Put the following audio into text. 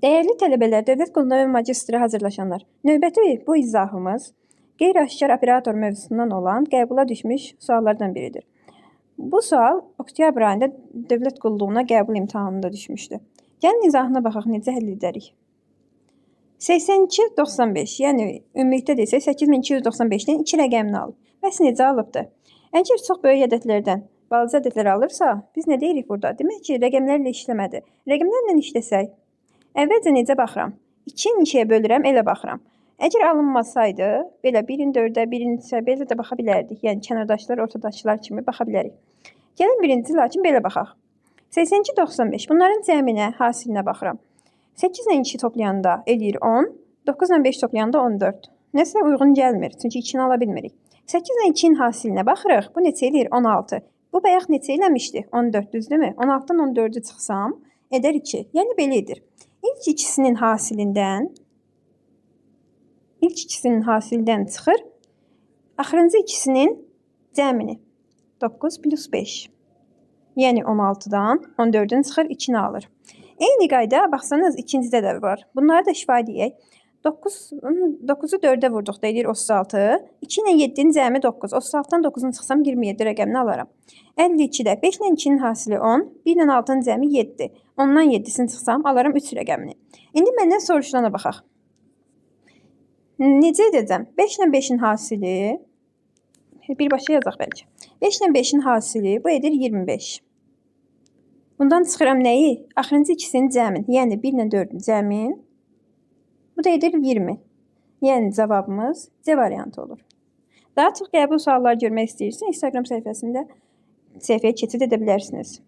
Değerli tələbələr, dövlət quluna və magistrə hazırlaşanlar, növbəti bu izahımız qeyri-aşkar operator mövzusundan olan qəbula düşmüş suallardan biridir. Bu sual oktyabr ayında dövlət qulluğuna qəbul imtahanında düşmüşdü. Gəlin izahına baxaq, necə həll edərik. 8295, yəni ümumilikdə desək 8295-dən 2 rəqəmini alıb. Bəs necə alıbdır? Əgər çox böyük ədədlərdən balaca ədədlər alırsa, biz nə deyirik burada? Demək ki, rəqəmlərlə işləmədi. Rəqəmlərlə işləsək, əvvəlcə necə baxıram? 2-ni 2-yə bölürəm, elə baxıram. Əgər alınmasaydı, belə 1-in 4-ə, 1-in 3-ə, belə də baxa bilərdik. Yəni, kənardaşlar, ortadaşlar kimi baxa bilərik. Gəlin birinci, lakin belə baxaq. 82-95, bunların cəminə, hasilinə baxıram. 8 ilə 2 toplayanda eləyir 10, 9 ilə 5 toplayanda 14. Nəsə uyğun gəlmir, çünki 2-ni ala bilmirik. 8 ilə 2-nin hasilinə baxırıq, bu neçə eləyir? 16. Bu bayaq neçə eləmişdi? 14, düzdürmü? 16-dan 14-ü çıxsam, edər 2. Yəni, belə edir. İlk ikisinin hasilindən çıxır, axırıncı ikisinin cəmini 9 plus 5. Yəni 16-dan 14-ün çıxır, 2-ni alır. Eyni qayda, baxsanız, ikincidə də var. Bunları da ifadə edək. 9-u 4-ə vurduq da edir 36. 2 ilə 7-nin cəmi 9. 36-dan 9-unu çıxsam 27 rəqəmini alaram. 52-də 5 ilə 2-nin hasili 10. 1 ilə 6-nın cəmi 7. 10-dan 7-sini çıxsam alaram 3 rəqəmini. İndi məndən soruşulana baxaq. Necə edəcəm? 5 ilə 5-in hasili, birbaşa yazaq bəlkə. 5 ilə 5-in hasili bu edir 25. Bundan çıxıram nəyi? Axırıncı ikisinin cəmin, yəni 1 ilə 4-ün cəmin. Bu da edir 20. Yəni cavabımız C variantı olur. Daha çox qəbul sualları görmək istəyirsin, Instagram səhifəyə keçid edə bilərsiniz.